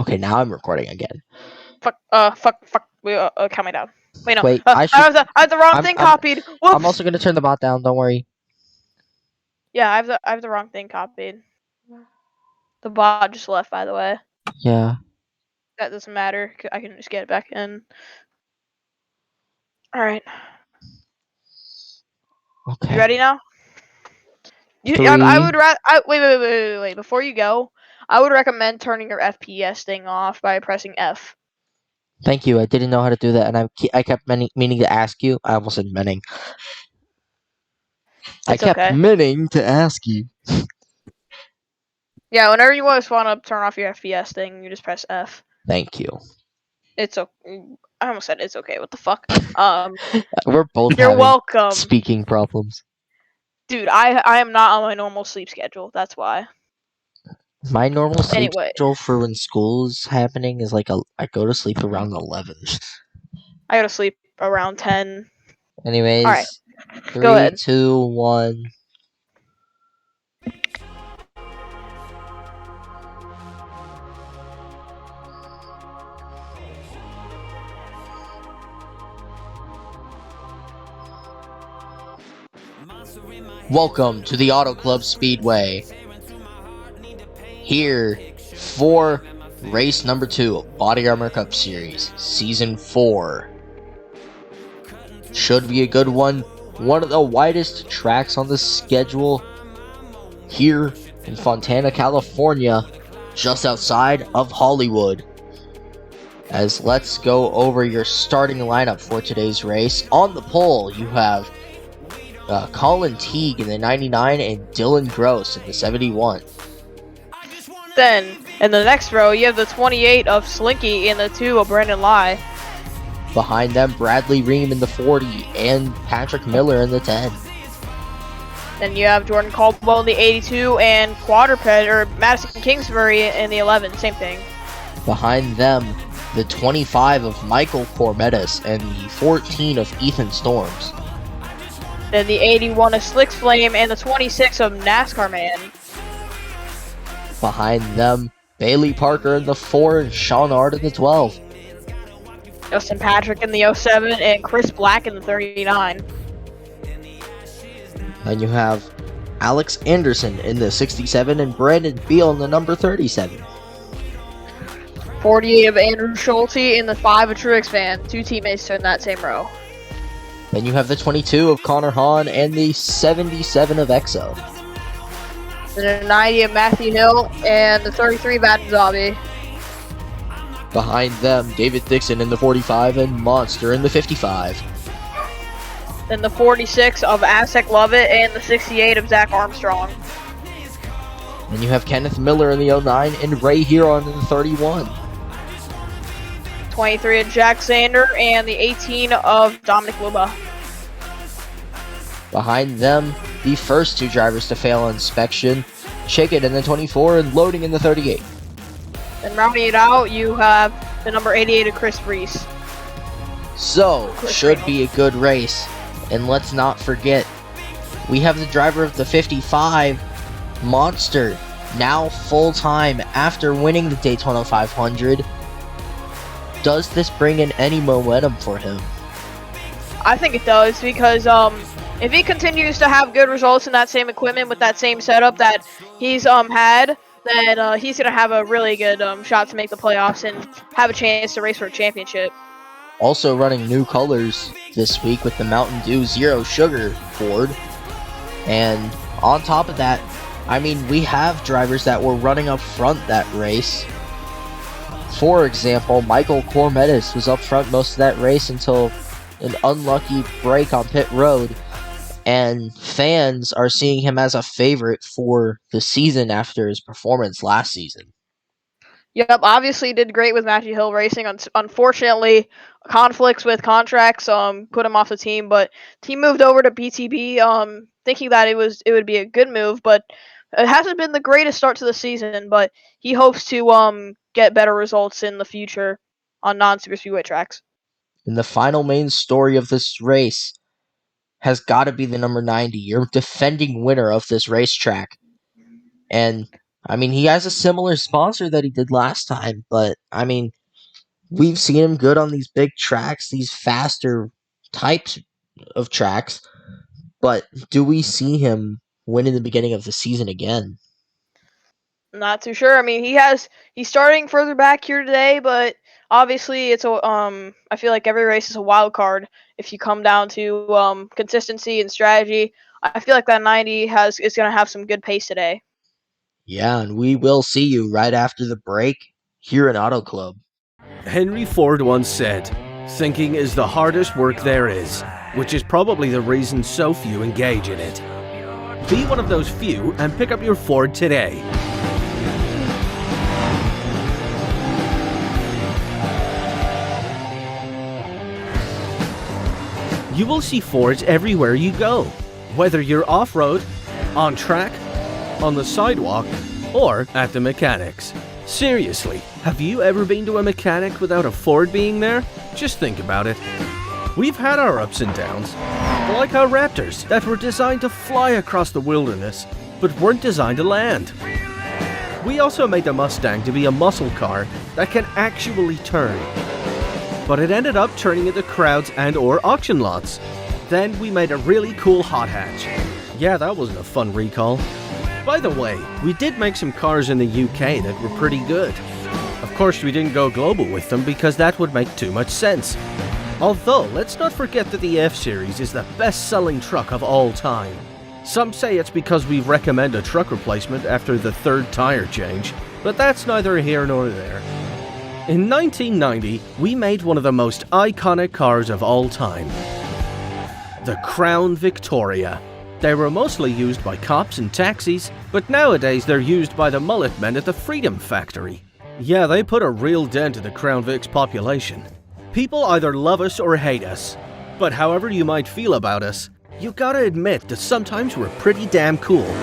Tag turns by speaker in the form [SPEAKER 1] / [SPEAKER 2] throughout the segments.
[SPEAKER 1] Okay, now I'm recording again.
[SPEAKER 2] Fuck. Count me down. Wait, no.
[SPEAKER 1] Wait,
[SPEAKER 2] I have the wrong thing copied. Whoops.
[SPEAKER 1] I'm also gonna turn the bot down. Don't worry.
[SPEAKER 2] Yeah, I have the wrong thing copied. The bot just left, by the way.
[SPEAKER 1] Yeah.
[SPEAKER 2] That doesn't matter. I can just get it back in. All right.
[SPEAKER 1] Okay.
[SPEAKER 2] You ready now? Wait. Before you go, I would recommend turning your FPS thing off by pressing F.
[SPEAKER 1] Thank you. I didn't know how to do that, and I kept meaning to ask you. I almost said meaning. I kept
[SPEAKER 2] okay.
[SPEAKER 1] meaning to ask you.
[SPEAKER 2] Yeah, whenever you want to turn off your FPS thing, you just press F.
[SPEAKER 1] Thank you.
[SPEAKER 2] It's okay. I almost said it's okay. What the fuck?
[SPEAKER 1] We're both
[SPEAKER 2] You're
[SPEAKER 1] having
[SPEAKER 2] welcome.
[SPEAKER 1] speaking problems.
[SPEAKER 2] Dude, I am not on my normal sleep schedule. That's why.
[SPEAKER 1] My normal sleep
[SPEAKER 2] Anyway.
[SPEAKER 1] schedule for when school's happening is like I go to sleep around 11.
[SPEAKER 2] I go to sleep around 10.
[SPEAKER 1] Anyways,
[SPEAKER 2] Alright,
[SPEAKER 1] 3,
[SPEAKER 2] go ahead.
[SPEAKER 1] 2, 1. Welcome to the Auto Club Speedway. Here for race number 2 of Bodyarmor Cup Series, Season 4. Should be a good one. One of the widest tracks on the schedule here in Fontana, California, just outside of Hollywood. As let's go over your starting lineup for today's race. On the pole, you have Colin Teague in the 99 and Dylan Gross in the 71.
[SPEAKER 2] Then, in the next row, you have the 28 of Slinky and the 2 of Brandon Lai.
[SPEAKER 1] Behind them, Bradley Ream in the 40 and Patrick Miller in the 10.
[SPEAKER 2] Then you have Jordan Caldwell in the 82 and Madison Kingsbury in the 11. Same thing.
[SPEAKER 1] Behind them, the 25 of Michael Cormetis and the 14 of Ethan Storms.
[SPEAKER 2] Then the 81 of Slicks Flame and the 26 of NASCAR Man.
[SPEAKER 1] Behind them, Bailey Parker in the 4 and Sean Ard in the 12.
[SPEAKER 2] Justin Patrick in the 07 and Chris Black in the 39.
[SPEAKER 1] Then you have Alex Anderson in the 67 and Brandon Beal in the number 37.
[SPEAKER 2] 48 of Andrew Schulte in the 5 of Truex Fan. 2 teammates in that same row.
[SPEAKER 1] Then you have the 22 of Connor Hahn and the 77 of EXO.
[SPEAKER 2] Then the 90 of Matthew Hill and the 33 of Adam Zabi.
[SPEAKER 1] Behind them, David Dixon in the 45 and Monster in the 55.
[SPEAKER 2] Then the 46 of Aztec Lovett and the 68 of Zach Armstrong.
[SPEAKER 1] Then you have Kenneth Miller in the 09 and Ray Huron in the 31.
[SPEAKER 2] 23 of Jack Sander and the 18 of Dominic Luba.
[SPEAKER 1] Behind them, the first 2 drivers to fail inspection, Chicken in the 24 and Loading in the 38.
[SPEAKER 2] Then rounding it out, you have the number 88 of Chris Reese.
[SPEAKER 1] So, should be a good race. And let's not forget, we have the driver of the 55, Monster, now full-time after winning the Daytona 500. Does this bring in any momentum for him?
[SPEAKER 2] I think it does, because if he continues to have good results in that same equipment with that same setup that he's had, then he's going to have a really good shot to make the playoffs and have a chance to race for a championship.
[SPEAKER 1] Also running new colors this week with the Mountain Dew Zero Sugar Ford. And on top of that, I mean, we have drivers that were running up front that race. For example, Michael Cormetis was up front most of that race until an unlucky break on pit road. And fans are seeing him as a favorite for the season after his performance last season.
[SPEAKER 2] Yep, obviously did great with Matthew Hill Racing. Unfortunately, conflicts with contracts put him off the team, but he moved over to BTB thinking that it would be a good move, but it hasn't been the greatest start to the season, but he hopes to get better results in the future on non-super speedway tracks.
[SPEAKER 1] And the final main story of this race has got to be the number 90, your defending winner of this racetrack. And I mean, he has a similar sponsor that he did last time, but I mean, we've seen him good on these big tracks, these faster types of tracks, but do we see him win in the beginning of the season again?
[SPEAKER 2] Not too sure. I mean, he's starting further back here today, but obviously it's a I feel like every race is a wild card if you come down to consistency and strategy. I feel like that 90 is going to have some good pace today.
[SPEAKER 1] Yeah, and we will see you right after the break here in Auto Club.
[SPEAKER 3] Henry Ford once said, "Thinking is the hardest work there is," which is probably the reason so few engage in it. Be one of those few and pick up your Ford today. You will see Fords everywhere you go, whether you're off-road, on track, on the sidewalk, or at the mechanics. Seriously, have you ever been to a mechanic without a Ford being there? Just think about it. We've had our ups and downs, like our Raptors that were designed to fly across the wilderness, but weren't designed to land. We also made the Mustang to be a muscle car that can actually turn, but it ended up turning into crowds and or auction lots. Then we made a really cool hot hatch. Yeah, that wasn't a fun recall. By the way, we did make some cars in the UK that were pretty good. Of course, we didn't go global with them because that would make too much sense. Although, let's not forget that the F-Series is the best-selling truck of all time. Some say it's because we recommend a truck replacement after the third tire change, but that's neither here nor there. In 1990, we made one of the most iconic cars of all time. The Crown Victoria. They were mostly used by cops and taxis, but nowadays they're used by the mullet men at the Freedom Factory. Yeah, they put a real dent in the Crown Vic's population. People either love us or hate us, but however you might feel about us, you gotta admit that sometimes we're pretty damn cool.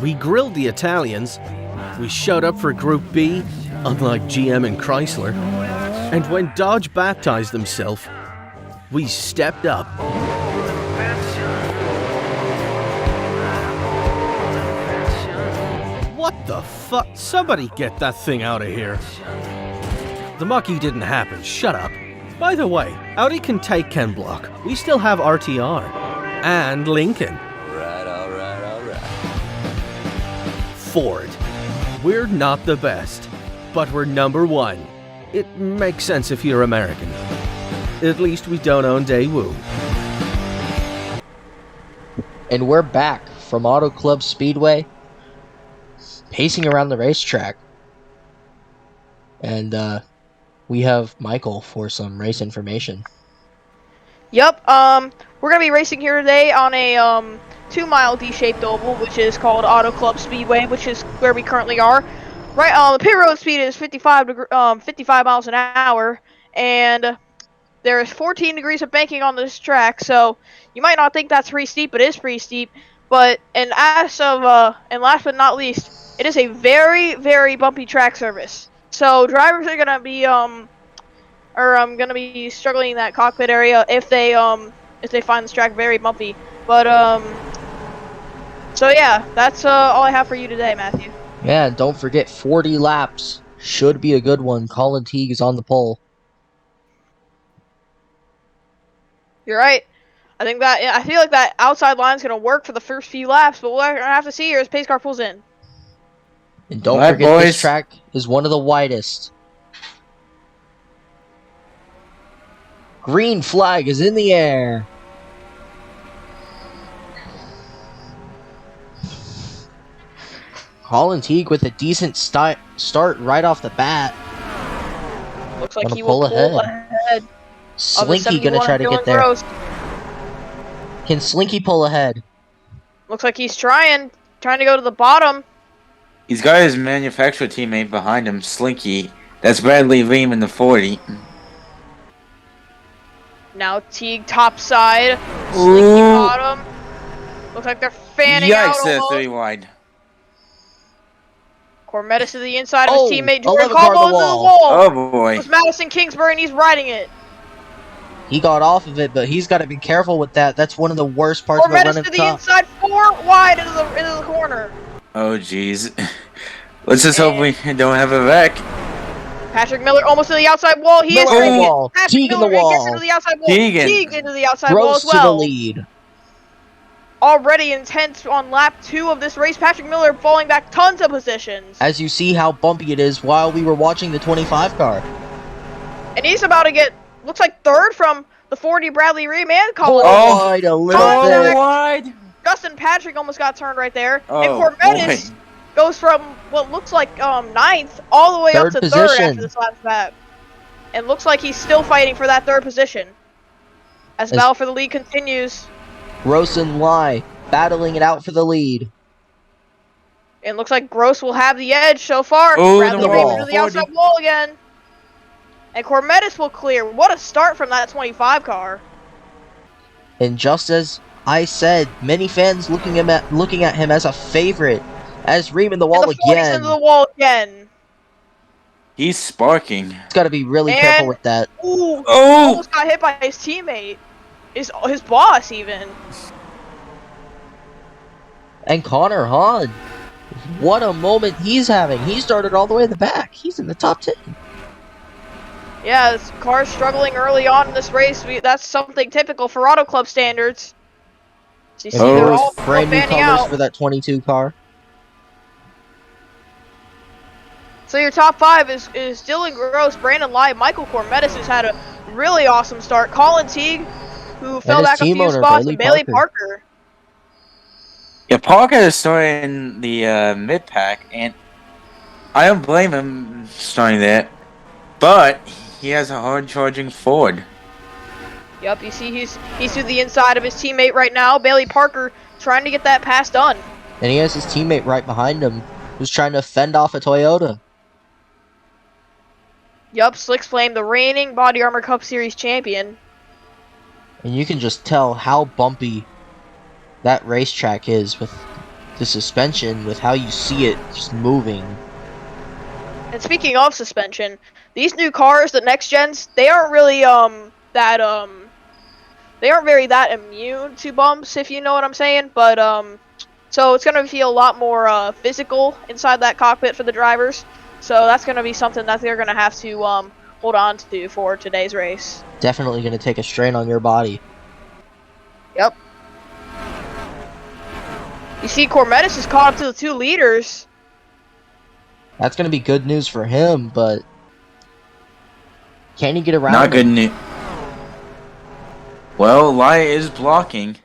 [SPEAKER 3] We grilled the Italians, we showed up for Group B, unlike GM and Chrysler, and when Dodge baptized themselves, we stepped up. What the fuck? Somebody get that thing out of here. The mucky didn't happen, shut up. By the way, Audi can take Ken Block. We still have RTR. And Lincoln. Alright. Ford. We're not the best, but we're number one. It makes sense if you're American. At least we don't own Daewoo.
[SPEAKER 1] And we're back from Auto Club Speedway, pacing around the racetrack. And we have Michael for some race information.
[SPEAKER 2] Yep, we're gonna be racing here today on a 2-mile D-shaped oval, which is called Auto Club Speedway, which is where we currently are. Right, the pit road speed is 55 miles an hour, and there is 14 degrees of banking on this track, so you might not think that's pretty steep, but it is pretty steep. But and last but not least, it is a very, very bumpy track surface. So drivers are gonna be gonna be struggling in that cockpit area if they find this track very bumpy. But so yeah, that's all I have for you today, Matthew.
[SPEAKER 1] Yeah, and don't forget 40 laps. Should be a good one. Colin Teague is on the pole.
[SPEAKER 2] You're right. I feel like that outside line's gonna work for the first few laps, but we're gonna have to see here as pace car pulls in.
[SPEAKER 1] And don't forget, this track is one of the widest. Green flag is in the air. Colin Teague with a decent start right off the bat.
[SPEAKER 2] Looks like he will pull ahead.
[SPEAKER 1] Slinky gonna try to get there. Can Slinky pull ahead?
[SPEAKER 2] Looks like he's trying to go to the bottom.
[SPEAKER 4] He's got his manufacturer teammate behind him, Slinky. That's Bradley Ream in the 40.
[SPEAKER 2] Now Teague top side, Slinky bottom. Looks like they're fanning out.
[SPEAKER 4] Yikes, that's 3 wide.
[SPEAKER 2] Cormetis to the inside of his teammate. Jordan
[SPEAKER 1] 11 car
[SPEAKER 2] Caldwell
[SPEAKER 1] to the
[SPEAKER 2] into the
[SPEAKER 1] wall.
[SPEAKER 2] wall.
[SPEAKER 4] Oh boy.
[SPEAKER 2] It's Madison Kingsbury and he's riding it.
[SPEAKER 1] He got off of it, but he's got to be careful with that. That's one of the worst parts of a
[SPEAKER 2] Cormetis
[SPEAKER 1] running
[SPEAKER 2] to the
[SPEAKER 1] top.
[SPEAKER 2] inside, 4 wide into the corner.
[SPEAKER 4] Oh, jeez. Let's just hope we don't have a wreck.
[SPEAKER 2] Patrick Miller almost to the outside wall. He is
[SPEAKER 1] Miller in
[SPEAKER 2] making
[SPEAKER 1] the
[SPEAKER 2] it.
[SPEAKER 1] wall.
[SPEAKER 2] Patrick
[SPEAKER 1] Teague in the
[SPEAKER 2] Miller gets into
[SPEAKER 1] wall.
[SPEAKER 2] the outside wall.
[SPEAKER 4] Teagan.
[SPEAKER 2] Teague into the outside wall
[SPEAKER 1] Gross
[SPEAKER 2] as
[SPEAKER 1] to the
[SPEAKER 2] well.
[SPEAKER 1] lead.
[SPEAKER 2] Already intense on lap 2 of this race. Patrick Miller falling back tons of positions.
[SPEAKER 1] As you see how bumpy it is while we were watching the 25 car.
[SPEAKER 2] And he's about to get, looks like third from the 40 Bradley Ream and Colin.
[SPEAKER 1] Oh, wide a little
[SPEAKER 2] Contact.
[SPEAKER 1] bit.
[SPEAKER 4] Wide.
[SPEAKER 2] Justin Patrick almost got turned right there.
[SPEAKER 4] Oh,
[SPEAKER 2] and Cormetis
[SPEAKER 4] boy.
[SPEAKER 2] goes from what looks like 9th all the way up
[SPEAKER 1] Third
[SPEAKER 2] to 3rd
[SPEAKER 1] position.
[SPEAKER 2] after this last lap. And looks like he's still fighting for that 3rd position. As the battle for the lead continues.
[SPEAKER 1] Gross and Lai battling it out for the lead.
[SPEAKER 2] And looks like Gross will have the edge so far.
[SPEAKER 4] Oh,
[SPEAKER 2] Bradley
[SPEAKER 1] the
[SPEAKER 2] Ream
[SPEAKER 1] wall.
[SPEAKER 2] into the outside wall again. And Cormetis will clear. What a start from that 25 car.
[SPEAKER 1] And just as I said, many fans looking at him as a favorite. As Ream in the wall
[SPEAKER 2] And the 40's
[SPEAKER 1] again.
[SPEAKER 2] into the wall again.
[SPEAKER 4] He's sparking.
[SPEAKER 1] He's got to be really
[SPEAKER 2] And-
[SPEAKER 1] careful with that.
[SPEAKER 2] Ooh,
[SPEAKER 4] Oh!
[SPEAKER 2] almost got hit by his teammate. His boss even.
[SPEAKER 1] And Connor Hahn. What a moment he's having. He started all the way in the back. He's in the top 10.
[SPEAKER 2] Yeah, this car's struggling early on in this race. That's something typical for Auto Club standards. So you see they're all
[SPEAKER 1] brand new
[SPEAKER 2] fanning
[SPEAKER 1] colors
[SPEAKER 2] out.
[SPEAKER 1] for that 22 car.
[SPEAKER 2] So your top 5 is Dylan Gross, Brandon Lai, Michael Cormetis, who's had a really awesome start. Colin Teague, who fell
[SPEAKER 1] his
[SPEAKER 2] back a
[SPEAKER 1] team
[SPEAKER 2] few
[SPEAKER 1] owner,
[SPEAKER 2] spots,
[SPEAKER 1] Bailey
[SPEAKER 2] and Bailey
[SPEAKER 1] Parker.
[SPEAKER 2] Parker.
[SPEAKER 4] Yeah, Parker started in the mid-pack, and I don't blame him starting that. But he has a hard-charging Ford.
[SPEAKER 2] Yep, you see he's to the inside of his teammate right now. Bailey Parker trying to get that pass done.
[SPEAKER 1] And he has his teammate right behind him who's trying to fend off a Toyota.
[SPEAKER 2] Yup, Slick's Flame, the reigning Bodyarmor Cup Series champion.
[SPEAKER 1] And you can just tell how bumpy that racetrack is with the suspension, with how you see it just moving.
[SPEAKER 2] And speaking of suspension, these new cars, the next gens, they aren't really they aren't very that immune to bumps, if you know what I'm saying. But so it's gonna feel a lot more physical inside that cockpit for the drivers. So that's gonna be something that they're gonna have to hold on to for today's race.
[SPEAKER 1] Definitely going to take a strain on your body.
[SPEAKER 2] Yep. You see, Cormetis is caught up to the 2 leaders.
[SPEAKER 1] That's going to be good news for him, but can he get around
[SPEAKER 4] Not
[SPEAKER 1] him?
[SPEAKER 4] good news. Well, Lai is blocking.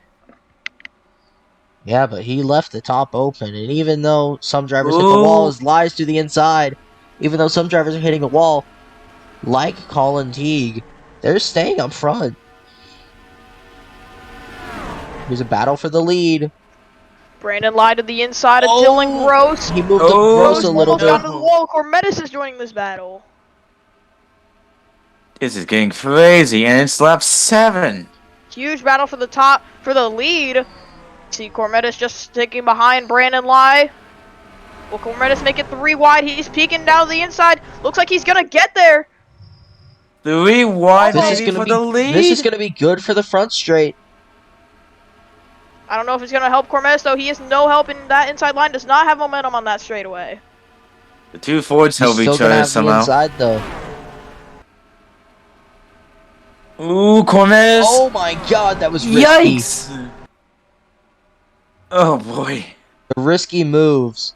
[SPEAKER 1] Yeah, but he left the top open, and even though some drivers hit the
[SPEAKER 4] Ooh.
[SPEAKER 1] wall, his lies to the inside, even though some drivers are hitting a wall, like Colin Teague, they're staying up front. Here's a battle for the lead.
[SPEAKER 2] Brandon Lai to the inside of
[SPEAKER 1] Oh.
[SPEAKER 2] Dylan Gross.
[SPEAKER 1] He moved
[SPEAKER 4] Oh,
[SPEAKER 1] Gross a little
[SPEAKER 2] Almost down
[SPEAKER 1] bit.
[SPEAKER 2] to the wall. Cormetis is joining this battle.
[SPEAKER 4] This is getting crazy, and it's lap 7.
[SPEAKER 2] Huge battle for the lead. See Cormetis just sticking behind Brandon Lai. Will Cormetis make it 3 wide? He's peeking down the inside. Looks like he's gonna get there.
[SPEAKER 4] 3 wide
[SPEAKER 1] This is
[SPEAKER 4] maybe
[SPEAKER 1] gonna
[SPEAKER 4] for the lead.
[SPEAKER 1] This is gonna be good for the front straight.
[SPEAKER 2] I don't know if it's gonna help Cormetis though. He has no help in that inside line. Does not have momentum on that straightaway.
[SPEAKER 4] The 2 Fords
[SPEAKER 1] He's
[SPEAKER 4] help
[SPEAKER 1] still
[SPEAKER 4] each
[SPEAKER 1] gonna
[SPEAKER 4] other
[SPEAKER 1] have the
[SPEAKER 4] somehow.
[SPEAKER 1] inside though.
[SPEAKER 4] Ooh, Cormetis!
[SPEAKER 1] Oh my God, that was risky.
[SPEAKER 4] Yikes! Oh boy.
[SPEAKER 1] The risky moves,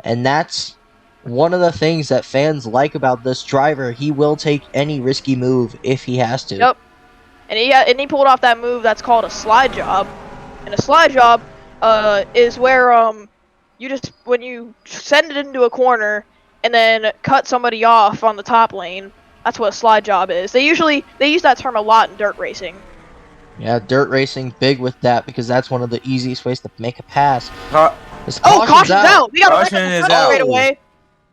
[SPEAKER 1] and that's one of the things that fans like about this driver. He will take any risky move if he has to.
[SPEAKER 2] Yep. And he pulled off that move that's called a slide job. And a slide job is where you just when you send it into a corner and then cut somebody off on the top lane. That's what a slide job is. They use that term a lot in dirt racing.
[SPEAKER 1] Yeah, dirt racing big with that because that's one of the easiest ways to make a pass. This
[SPEAKER 2] Oh, caution's out! We got a
[SPEAKER 4] Caution
[SPEAKER 2] wreck
[SPEAKER 4] is
[SPEAKER 2] on the
[SPEAKER 4] out.
[SPEAKER 2] straight away.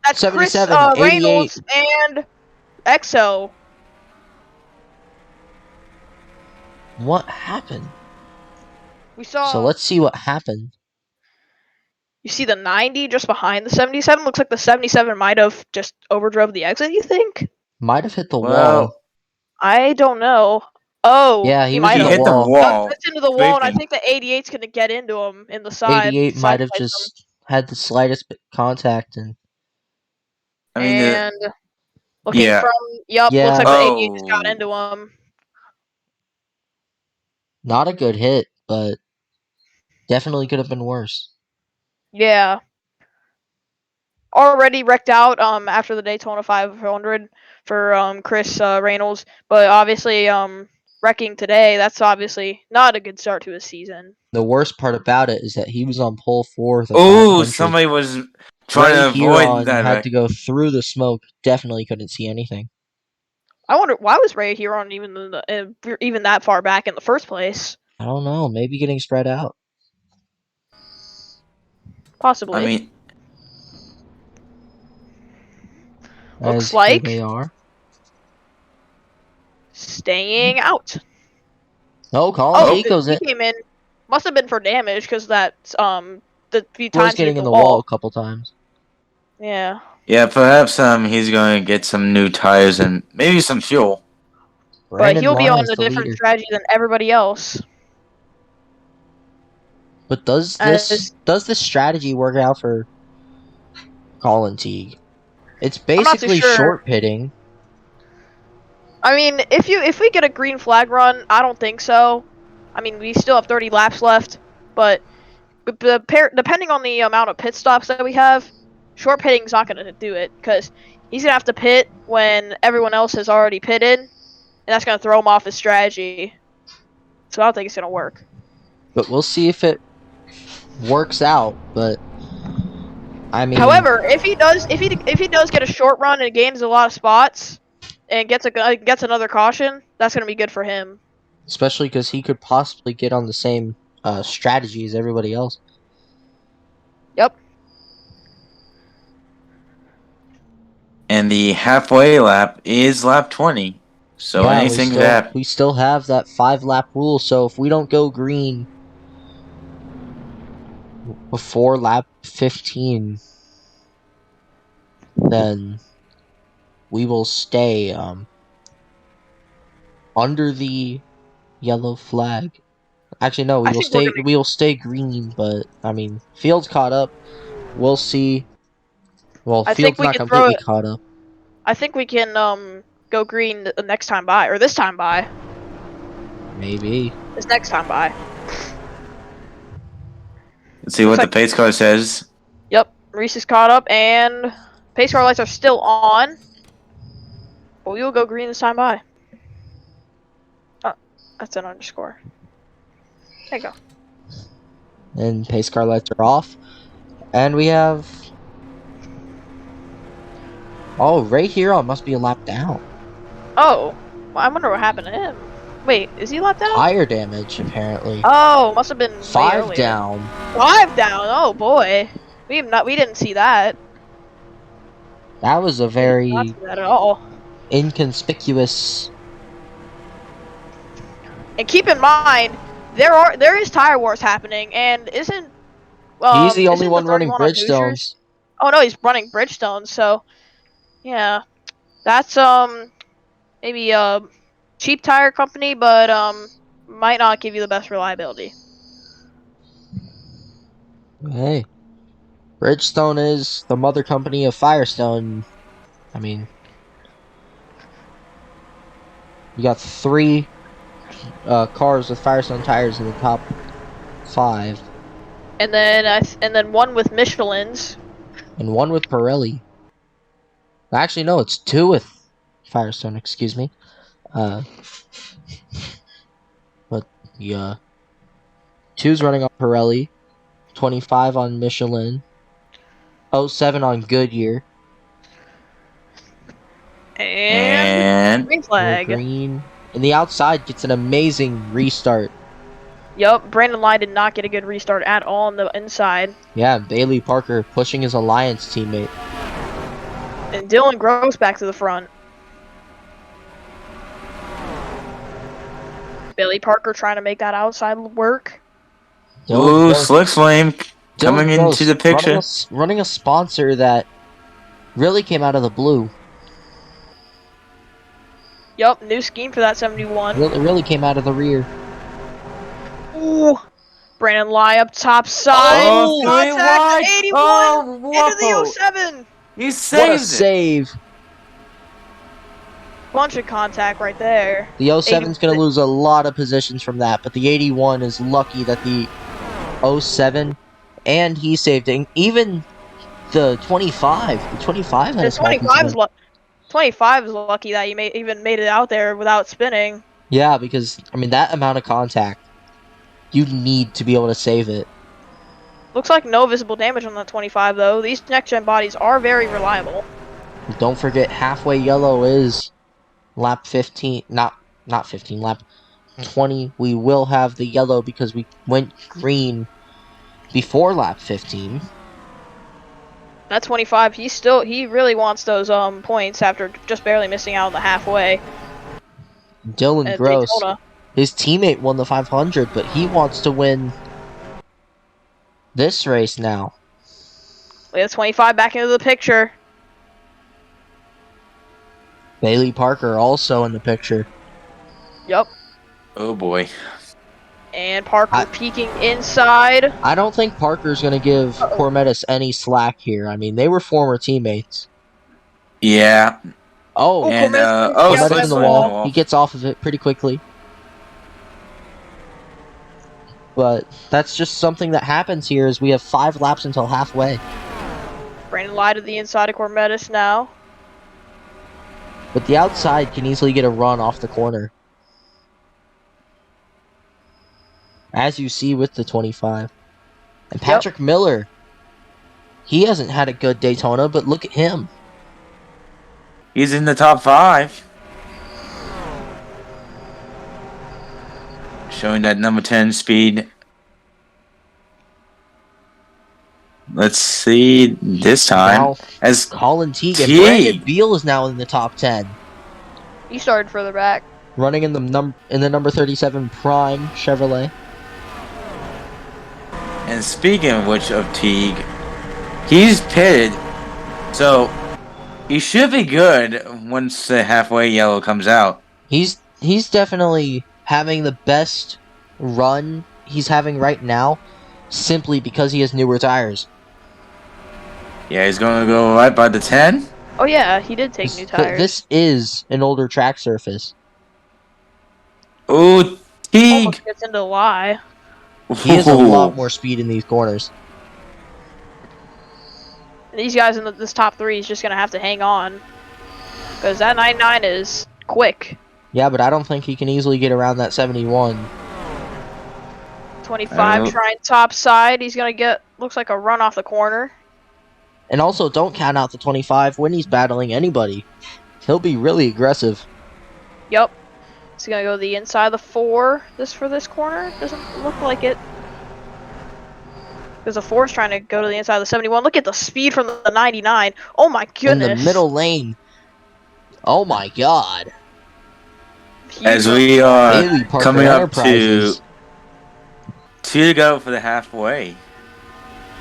[SPEAKER 2] That's Chris
[SPEAKER 1] 77, 88.
[SPEAKER 2] Reynolds and EXO.
[SPEAKER 1] What happened?
[SPEAKER 2] We saw.
[SPEAKER 1] So let's see what happened.
[SPEAKER 2] You see the 90 just behind the 77. Looks like the 77 might have just overdrove the exit. You think?
[SPEAKER 1] Might have hit the
[SPEAKER 4] Well,
[SPEAKER 1] wall.
[SPEAKER 2] I don't know. Oh,
[SPEAKER 1] Yeah, he was
[SPEAKER 2] might
[SPEAKER 1] in
[SPEAKER 4] He
[SPEAKER 2] have.
[SPEAKER 1] the
[SPEAKER 4] hit the
[SPEAKER 1] wall.
[SPEAKER 4] wall.
[SPEAKER 2] Just into the wall, and I
[SPEAKER 4] Scraping.
[SPEAKER 2] think the 88's gonna get into him in the side.
[SPEAKER 1] 88 might have
[SPEAKER 2] sideplace him.
[SPEAKER 1] just had the slightest contact, and
[SPEAKER 4] I mean,
[SPEAKER 2] And looking
[SPEAKER 4] yeah.
[SPEAKER 2] from, yep,
[SPEAKER 1] Yeah.
[SPEAKER 2] looks like the AU just got
[SPEAKER 4] Oh.
[SPEAKER 2] into him.
[SPEAKER 1] not a good hit, but definitely could have been worse.
[SPEAKER 2] Yeah. Already wrecked out after the Daytona 500 for Chris Reynolds, but obviously wrecking today, that's obviously not a good start to his season.
[SPEAKER 1] The worst part about it is that he was on pole 4 of the
[SPEAKER 4] Oh,
[SPEAKER 1] 500.
[SPEAKER 4] somebody was trying
[SPEAKER 1] Ray
[SPEAKER 4] to avoid
[SPEAKER 1] Huron
[SPEAKER 4] that.
[SPEAKER 1] had to go through the smoke. Definitely couldn't see anything.
[SPEAKER 2] I wonder why was Ray Huron even that far back in the first place?
[SPEAKER 1] I don't know. Maybe getting spread out.
[SPEAKER 2] Possibly.
[SPEAKER 4] I mean,
[SPEAKER 2] Looks
[SPEAKER 1] As here
[SPEAKER 2] like
[SPEAKER 1] they are.
[SPEAKER 2] staying out.
[SPEAKER 1] Oh, Colin
[SPEAKER 2] Oh,
[SPEAKER 1] Pico's
[SPEAKER 2] he
[SPEAKER 1] it.
[SPEAKER 2] came in. Must have been for damage because the few
[SPEAKER 1] Was
[SPEAKER 2] times he hit
[SPEAKER 1] getting in
[SPEAKER 2] the
[SPEAKER 1] the wall
[SPEAKER 2] wall.
[SPEAKER 1] a couple times.
[SPEAKER 2] Yeah.
[SPEAKER 4] yeah, perhaps he's going to get some new tires and maybe some fuel.
[SPEAKER 2] But
[SPEAKER 1] Brandon
[SPEAKER 2] he'll be on
[SPEAKER 1] Lyons,
[SPEAKER 2] a
[SPEAKER 1] the
[SPEAKER 2] different
[SPEAKER 1] leader.
[SPEAKER 2] strategy than everybody else.
[SPEAKER 1] But does this strategy work out for Colin Teague? It's
[SPEAKER 2] I'm not too
[SPEAKER 1] basically
[SPEAKER 2] sure.
[SPEAKER 1] short pitting.
[SPEAKER 2] I mean, if we get a green flag run, I don't think so. I mean, we still have 30 laps left, but depending on the amount of pit stops that we have, short pitting's not going to do it because he's going to have to pit when everyone else has already pitted, and that's going to throw him off his strategy. So I don't think it's going to work.
[SPEAKER 1] But we'll see if it works out. But I mean,
[SPEAKER 2] However, if he does get a short run and gains a lot of spots and gets another caution, that's going to be good for him.
[SPEAKER 1] especially because he could possibly get on the same strategy as everybody else.
[SPEAKER 2] Yep.
[SPEAKER 4] And the halfway lap is lap 20. So
[SPEAKER 1] Yeah,
[SPEAKER 4] anything could happen.
[SPEAKER 1] we still have that 5-lap rule. So if we don't go green before lap 15, then we will stay under the yellow flag. Actually, no,
[SPEAKER 2] I think we're gonna.
[SPEAKER 1] we will stay green, but I mean, field's caught up. We'll see. Well,
[SPEAKER 2] I think
[SPEAKER 1] field's
[SPEAKER 2] we
[SPEAKER 1] not
[SPEAKER 2] can throw
[SPEAKER 1] completely
[SPEAKER 2] it.
[SPEAKER 1] caught up.
[SPEAKER 2] I think we can go green the next time by, or this time by.
[SPEAKER 1] Maybe.
[SPEAKER 2] This next time by.
[SPEAKER 4] Let's see what the pace car says.
[SPEAKER 2] Yep, Reese is caught up, and pace car lights are still on. But we will go green this time by. Oh, that's an underscore. There you go.
[SPEAKER 1] And pace car lights are off. And we have... Oh, right here must be a lap down.
[SPEAKER 2] Oh, well, I wonder what happened to him. Wait, is he left out?
[SPEAKER 1] Tire damage, apparently.
[SPEAKER 2] Oh, must have been way
[SPEAKER 1] 5
[SPEAKER 2] earlier.
[SPEAKER 1] down.
[SPEAKER 2] 5 down. Oh boy, we didn't see that.
[SPEAKER 1] That was a
[SPEAKER 2] Not
[SPEAKER 1] very
[SPEAKER 2] see that at all.
[SPEAKER 1] inconspicuous...
[SPEAKER 2] And keep in mind, there is tire wars happening, and isn't
[SPEAKER 1] He's the only
[SPEAKER 2] isn't
[SPEAKER 1] one
[SPEAKER 2] the third
[SPEAKER 1] running
[SPEAKER 2] one on Hoosiers?
[SPEAKER 1] Bridgestones.
[SPEAKER 2] Oh no, he's running Bridgestone. So yeah, that's maybe a cheap tire company, but might not give you the best reliability.
[SPEAKER 1] Hey. Bridgestone is the mother company of Firestone. I mean... You got 3 cars with Firestone tires in the top 5.
[SPEAKER 2] And then one with Michelin's.
[SPEAKER 1] And 1 with Pirelli. Actually, no, it's 2 with Firestone, excuse me. But the 2's running on Pirelli, 25 on Michelin, 07 on Goodyear.
[SPEAKER 2] And green flag.
[SPEAKER 1] Green. And the outside gets an amazing restart.
[SPEAKER 2] Yup, Brandon Ly did not get a good restart at all on the inside.
[SPEAKER 1] Yeah, Bailey Parker pushing his Alliance teammate.
[SPEAKER 2] And Dylan Gross back to the front. Billy Parker trying to make that outside work.
[SPEAKER 4] Ooh, Slick Flame coming into the picture.
[SPEAKER 1] Running a sponsor that really came out of the blue.
[SPEAKER 2] Yup, new scheme for that 71.
[SPEAKER 1] Really came out of the rear.
[SPEAKER 2] Ooh, Brandon Lie up top side.
[SPEAKER 4] Oh, three
[SPEAKER 2] Contact
[SPEAKER 4] wide.
[SPEAKER 2] the 81
[SPEAKER 4] Oh,
[SPEAKER 2] into the
[SPEAKER 4] whoa.
[SPEAKER 2] 07.
[SPEAKER 4] He
[SPEAKER 1] What a
[SPEAKER 4] saved it.
[SPEAKER 1] save!
[SPEAKER 2] Bunch of contact right there.
[SPEAKER 1] The 07's going to lose a lot of positions from that, but the 81 is lucky that the 07 and he saved it. Even the 25 had
[SPEAKER 2] The
[SPEAKER 1] a small piece of
[SPEAKER 2] 25 is
[SPEAKER 1] it.
[SPEAKER 2] 25 is lucky that he even made it out there without spinning.
[SPEAKER 1] Yeah, because I mean that amount of contact, you need to be able to save it.
[SPEAKER 2] Looks like no visible damage on that 25 though. These next gen bodies are very reliable.
[SPEAKER 1] Don't forget, halfway yellow is lap 15, not 15, lap 20. We will have the yellow because we went green before lap 15.
[SPEAKER 2] That 25, he really wants those points after just barely missing out on the halfway.
[SPEAKER 1] Dylan
[SPEAKER 2] at
[SPEAKER 1] Gross,
[SPEAKER 2] Daytona.
[SPEAKER 1] his teammate won the 500, but he wants to win this race now.
[SPEAKER 2] We have 25 back into the picture.
[SPEAKER 1] Bailey Parker also in the picture.
[SPEAKER 2] Yup.
[SPEAKER 4] Oh boy.
[SPEAKER 2] And Parker peeking inside.
[SPEAKER 1] I don't think Parker's going to give Cormetis any slack here. I mean, they were former teammates.
[SPEAKER 4] Yeah.
[SPEAKER 1] Oh,
[SPEAKER 4] And
[SPEAKER 1] Cormetis in the
[SPEAKER 4] wall.
[SPEAKER 1] wall. He gets off of it pretty quickly. But that's just something that happens here is we have 5 laps until halfway.
[SPEAKER 2] Brandon Lie to the inside of Cormetis now.
[SPEAKER 1] But the outside can easily get a run off the corner. As you see with the 25. And Patrick Miller, he hasn't had a good Daytona, but look at him.
[SPEAKER 4] He's in the top 5. Showing that number 10 speed. Let's see this time.
[SPEAKER 1] Now,
[SPEAKER 4] As
[SPEAKER 1] Colin Teague and Brandon Beal is now in the top 10.
[SPEAKER 2] He started further back.
[SPEAKER 1] Running in the number 37 Prime Chevrolet.
[SPEAKER 4] And speaking of which of Teague, he's pitted, so he should be good once the halfway yellow comes out.
[SPEAKER 1] He's definitely having the best run he's having right now, simply because he has newer tires.
[SPEAKER 4] Yeah, he's going to go right by the 10.
[SPEAKER 2] Oh yeah, he did take new tires.
[SPEAKER 1] This is an older track surface.
[SPEAKER 4] Oh, Teague!
[SPEAKER 2] Almost gets into Lie.
[SPEAKER 1] He has a lot more speed in these corners.
[SPEAKER 2] And these guys in this top 3 is just going to have to hang on. Because that 99 is quick.
[SPEAKER 1] Yeah, but I don't think he can easily get around that 71.
[SPEAKER 2] 25 trying top side. He's going to get, looks like a run off the corner.
[SPEAKER 1] And also, don't count out the 25 when he's battling anybody. He'll be really aggressive.
[SPEAKER 2] Yup. He's going to go the inside of the 4 for this corner. Doesn't look like it. Because the 4 is trying to go to the inside of the 71. Look at the speed from the 99. Oh my goodness.
[SPEAKER 1] In the middle lane. Oh my god.
[SPEAKER 4] As we are coming up to 2 to go for the halfway.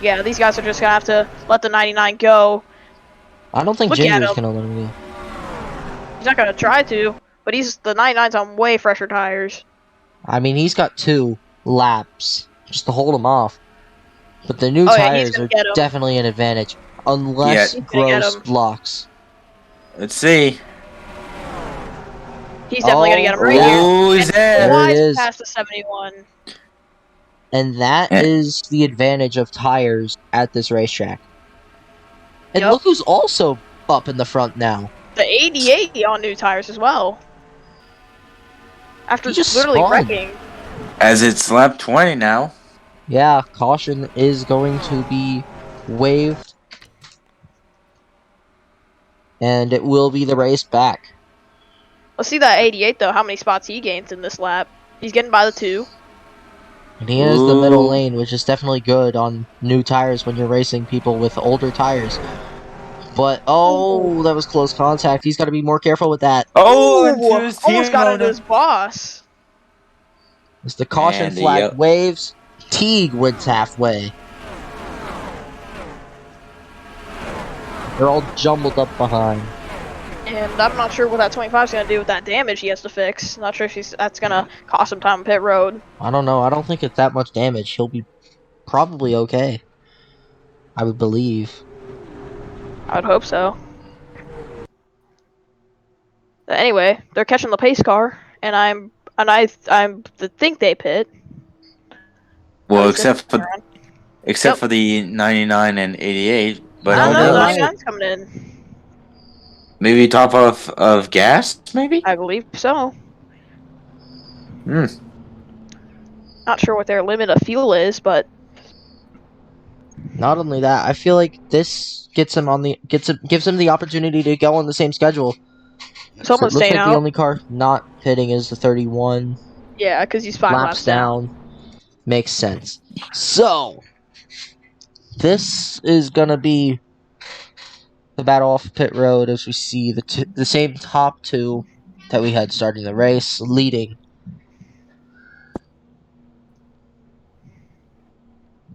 [SPEAKER 2] Yeah, these guys are just going to have to let the 99 go.
[SPEAKER 1] I don't think Ginger's going to let him go.
[SPEAKER 2] He's not going to try to, but the 99's on way fresher tires.
[SPEAKER 1] I mean, he's got 2 laps just to hold him off. But the new tires are definitely an advantage. Unless Gross blocks.
[SPEAKER 4] Let's see.
[SPEAKER 2] He's definitely going to get him right
[SPEAKER 4] here. He's there.
[SPEAKER 1] There it is.
[SPEAKER 2] Past the 71.
[SPEAKER 1] And that is the advantage of tires at this racetrack. And look who's also up in the front now.
[SPEAKER 2] The 88 on new tires as well. After
[SPEAKER 1] just
[SPEAKER 2] literally
[SPEAKER 1] spun.
[SPEAKER 2] wrecking.
[SPEAKER 4] As it's lap 20 now.
[SPEAKER 1] Yeah, caution is going to be waived. And it will be the race back.
[SPEAKER 2] Let's see that 88 though, how many spots he gains in this lap. He's getting by the 2.
[SPEAKER 1] And he is the middle lane, which is definitely good on new tires when you're racing people with older tires. But, that was close contact. He's got to be more careful with that.
[SPEAKER 2] Almost got into his boss.
[SPEAKER 1] As the caution flag waves, Teague wins halfway. They're all jumbled up behind.
[SPEAKER 2] And I'm not sure what that 25 is going to do with that damage he has to fix. Not sure if that's going to cost him time on pit road.
[SPEAKER 1] I don't know. I don't think it's that much damage. He'll be probably okay. I would believe.
[SPEAKER 2] I would hope so. But anyway, they're catching the pace car, and I think they pit.
[SPEAKER 4] Well,
[SPEAKER 2] At least
[SPEAKER 4] except for
[SPEAKER 2] Yep.
[SPEAKER 4] for the 99 and 88, but
[SPEAKER 2] I
[SPEAKER 1] No,
[SPEAKER 2] don't
[SPEAKER 1] they
[SPEAKER 2] know.
[SPEAKER 1] might.
[SPEAKER 2] 99's coming in.
[SPEAKER 4] maybe top of gas, maybe.
[SPEAKER 2] I believe so.
[SPEAKER 4] Hmm.
[SPEAKER 2] Not sure what their limit of fuel is, but
[SPEAKER 1] Not only that, I feel like this gives him the opportunity to go on the same schedule. So
[SPEAKER 2] someone's
[SPEAKER 1] it looks
[SPEAKER 2] staying
[SPEAKER 1] like the
[SPEAKER 2] out.
[SPEAKER 1] only car not pitting is the 31.
[SPEAKER 2] Yeah, because he's 5 laps down.
[SPEAKER 1] Makes sense. So this is gonna be the battle off pit road as we see the same top two that we had starting the race leading.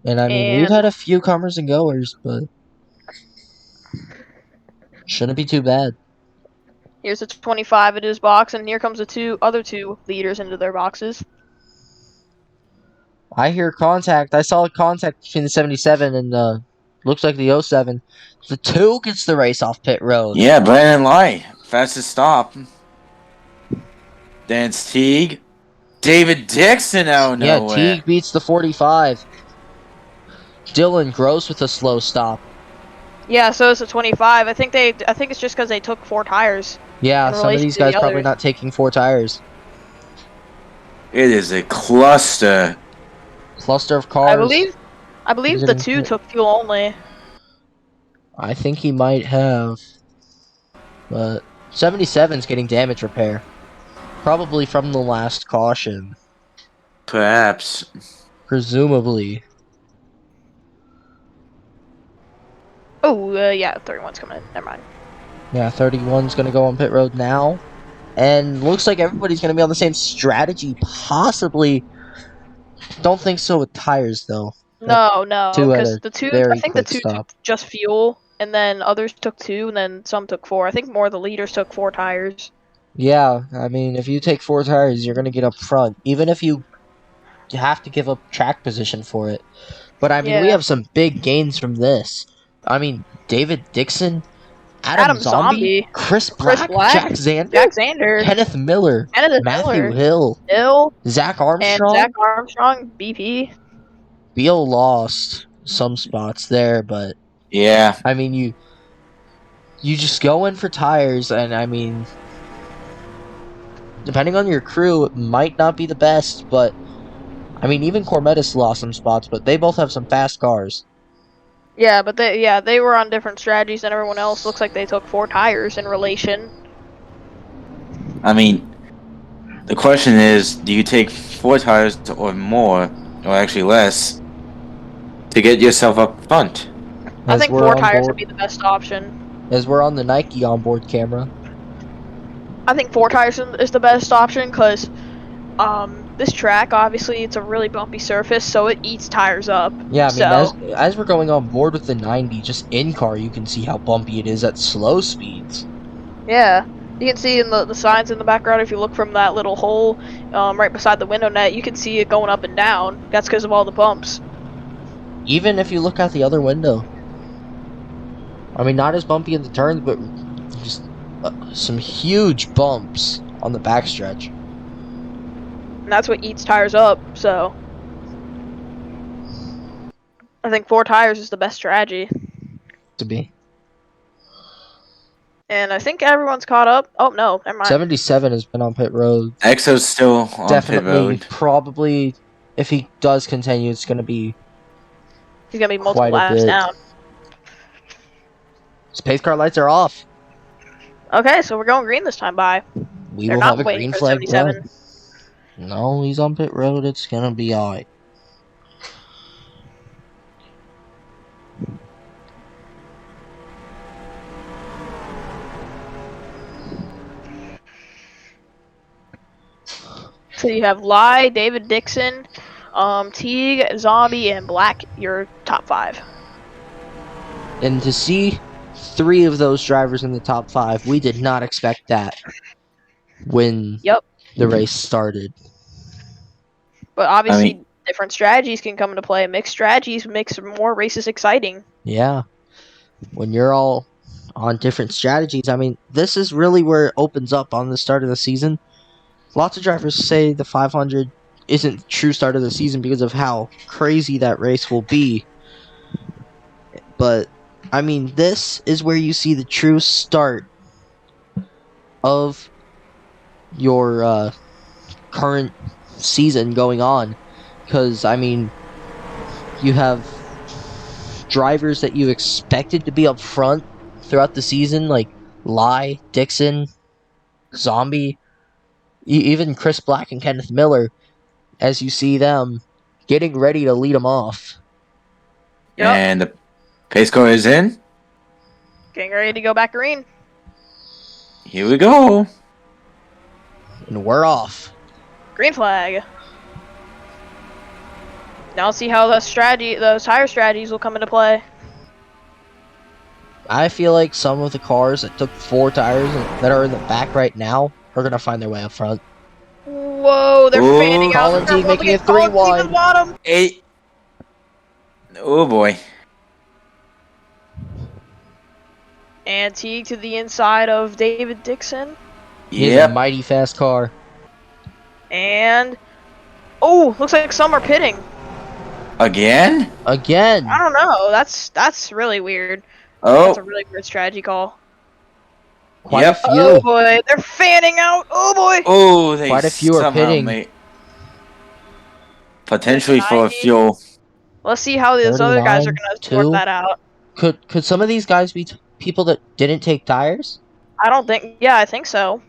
[SPEAKER 1] And I mean, we've
[SPEAKER 2] And
[SPEAKER 1] had a few comers and goers, but shouldn't be too bad.
[SPEAKER 2] here's a 25 in his box, and here comes the other two leaders into their boxes.
[SPEAKER 1] I hear contact. I saw a contact between the 77 and looks like the 07. The 2 gets the race off pit road.
[SPEAKER 4] Yeah, Brandon Lai, fastest stop. Dance Teague, David Dixon out of
[SPEAKER 1] Yeah,
[SPEAKER 4] nowhere.
[SPEAKER 1] Teague beats the 45. Dylan Gross with a slow stop.
[SPEAKER 2] Yeah, so it's a 25. I think it's just because they took 4 tires.
[SPEAKER 1] Yeah,
[SPEAKER 2] In
[SPEAKER 1] some of
[SPEAKER 2] relation
[SPEAKER 1] these
[SPEAKER 2] to the
[SPEAKER 1] guys probably
[SPEAKER 2] others.
[SPEAKER 1] not taking 4 tires.
[SPEAKER 4] It is a cluster.
[SPEAKER 1] Cluster of cars.
[SPEAKER 2] I believe
[SPEAKER 1] He's
[SPEAKER 2] the
[SPEAKER 1] in-
[SPEAKER 2] 2 took fuel only.
[SPEAKER 1] I think he might have. But 77's getting damage repair. Probably from the last caution.
[SPEAKER 4] Perhaps.
[SPEAKER 1] Presumably.
[SPEAKER 2] Oh, yeah, 31's coming in. Never mind.
[SPEAKER 1] Yeah, 31's going to go on pit road now. And looks like everybody's going to be on the same strategy. Possibly. Don't think so with tires, though.
[SPEAKER 2] No,
[SPEAKER 1] Two at
[SPEAKER 2] because
[SPEAKER 1] a
[SPEAKER 2] the 2,
[SPEAKER 1] very
[SPEAKER 2] I think the
[SPEAKER 1] quick
[SPEAKER 2] 2
[SPEAKER 1] stop.
[SPEAKER 2] took just fuel, and then others took 2, and then some took 4. I think more of the leaders took 4 tires.
[SPEAKER 1] Yeah, I mean, if you take 4 tires, you're going to get up front. Even if you have to give up track position for it. But, I mean, we
[SPEAKER 2] Yeah.
[SPEAKER 1] have some big gains from this. I mean, David Dixon, Adam Zombie, Chris Black, Jack Xander, Kenneth Miller, Matthew Hill, Zach
[SPEAKER 2] and
[SPEAKER 1] Armstrong.
[SPEAKER 2] Zach Armstrong, BP.
[SPEAKER 1] Beal lost some spots there, but
[SPEAKER 4] Yeah.
[SPEAKER 1] I mean, you just go in for tires, and I mean, depending on your crew, it might not be the best, but I mean, even Cormetis lost some spots, but they both have some fast cars.
[SPEAKER 2] Yeah, but they were on different strategies than everyone else. Looks like they took 4 tires in relation.
[SPEAKER 4] I mean, the question is, do you take 4 tires or more, or actually less, to get yourself up front?
[SPEAKER 2] I
[SPEAKER 1] As
[SPEAKER 2] think
[SPEAKER 1] we're
[SPEAKER 2] 4
[SPEAKER 1] on
[SPEAKER 2] tires
[SPEAKER 1] board-
[SPEAKER 2] would be the best option.
[SPEAKER 1] As we're on the Nike onboard camera.
[SPEAKER 2] I think 4 tires is the best option because this track, obviously, it's a really bumpy surface, so it eats tires up.
[SPEAKER 1] Yeah, I
[SPEAKER 2] So,
[SPEAKER 1] mean, as we're going on board with the 90, just in-car, you can see how bumpy it is at slow speeds.
[SPEAKER 2] yeah. You can see in the signs in the background, if you look from that little hole right beside the window net, you can see it going up and down. That's because of all the bumps.
[SPEAKER 1] Even if you look out the other window. I mean, not as bumpy in the turns, but just some huge bumps on the backstretch.
[SPEAKER 2] And that's what eats tires up, so I think 4 tires is the best strategy.
[SPEAKER 1] To be.
[SPEAKER 2] And I think everyone's caught up. Oh, no, never mind.
[SPEAKER 1] 77 has been on pit road.
[SPEAKER 4] Exo's still on
[SPEAKER 1] Definitely,
[SPEAKER 4] pit road.
[SPEAKER 1] probably, if he does continue, it's going to be
[SPEAKER 2] He's going to be multiple
[SPEAKER 1] quite a
[SPEAKER 2] laps
[SPEAKER 1] bit.
[SPEAKER 2] down.
[SPEAKER 1] His pace car lights are off.
[SPEAKER 2] Okay, so we're going green this time, bye.
[SPEAKER 1] We
[SPEAKER 2] They're
[SPEAKER 1] will
[SPEAKER 2] not
[SPEAKER 1] have a
[SPEAKER 2] waiting
[SPEAKER 1] green
[SPEAKER 2] for
[SPEAKER 1] flag
[SPEAKER 2] 77.
[SPEAKER 1] run. No, he's on pit road. It's going to be alright.
[SPEAKER 2] So you have Lai, David Dixon, Teague, Zombie, and Black, your top 5.
[SPEAKER 1] And to see 3 of those drivers in the top 5. We did not expect that when
[SPEAKER 2] Yep.
[SPEAKER 1] the race started.
[SPEAKER 2] But
[SPEAKER 4] I
[SPEAKER 2] obviously,
[SPEAKER 4] mean,
[SPEAKER 2] different strategies can come into play. Mixed strategies makes more races exciting.
[SPEAKER 1] Yeah. When you're all on different strategies, I mean, this is really where it opens up on the start of the season. Lots of drivers say the 500 isn't the true start of the season because of how crazy that race will be. But, I mean, this is where you see the true start of your current season going on. Because, I mean, you have drivers that you expected to be up front throughout the season, like Lai, Dixon, Zombie, even Chris Black and Kenneth Miller, as you see them getting ready to lead them off.
[SPEAKER 2] Yep.
[SPEAKER 4] and the pace car is in.
[SPEAKER 2] Getting ready to go back green.
[SPEAKER 4] Here we go.
[SPEAKER 1] And we're off.
[SPEAKER 2] Green flag. Now let's see how those tire strategies will come into play.
[SPEAKER 1] I feel like some of the cars that took 4 tires that are in the back right now are going to find their way up front.
[SPEAKER 2] Whoa, they're
[SPEAKER 4] Ooh.
[SPEAKER 2] fanning out.
[SPEAKER 1] Colin T making it 3
[SPEAKER 2] Colin T
[SPEAKER 1] wide.
[SPEAKER 2] to the bottom.
[SPEAKER 4] 8. Oh boy.
[SPEAKER 2] And Teague to the inside of David Dixon.
[SPEAKER 1] He is a
[SPEAKER 4] Yep.
[SPEAKER 1] mighty fast car.
[SPEAKER 2] And oh, looks like some are pitting.
[SPEAKER 4] Again?
[SPEAKER 1] Again.
[SPEAKER 2] I don't know. That's really weird.
[SPEAKER 4] Oh.
[SPEAKER 2] That's a really weird strategy call.
[SPEAKER 1] Quite
[SPEAKER 4] Yep.
[SPEAKER 1] a few.
[SPEAKER 2] Oh boy, they're fanning out. Oh boy.
[SPEAKER 4] Oh, they
[SPEAKER 1] Quite a few are
[SPEAKER 4] somehow
[SPEAKER 1] pitting.
[SPEAKER 4] made potentially for
[SPEAKER 2] 90.
[SPEAKER 4] fuel.
[SPEAKER 2] Let's see how those other guys are
[SPEAKER 1] 39,
[SPEAKER 2] gonna sort
[SPEAKER 1] 2.
[SPEAKER 2] that out.
[SPEAKER 1] Could some of these guys be people that didn't take tires?
[SPEAKER 2] I don't think. Yeah, I think so.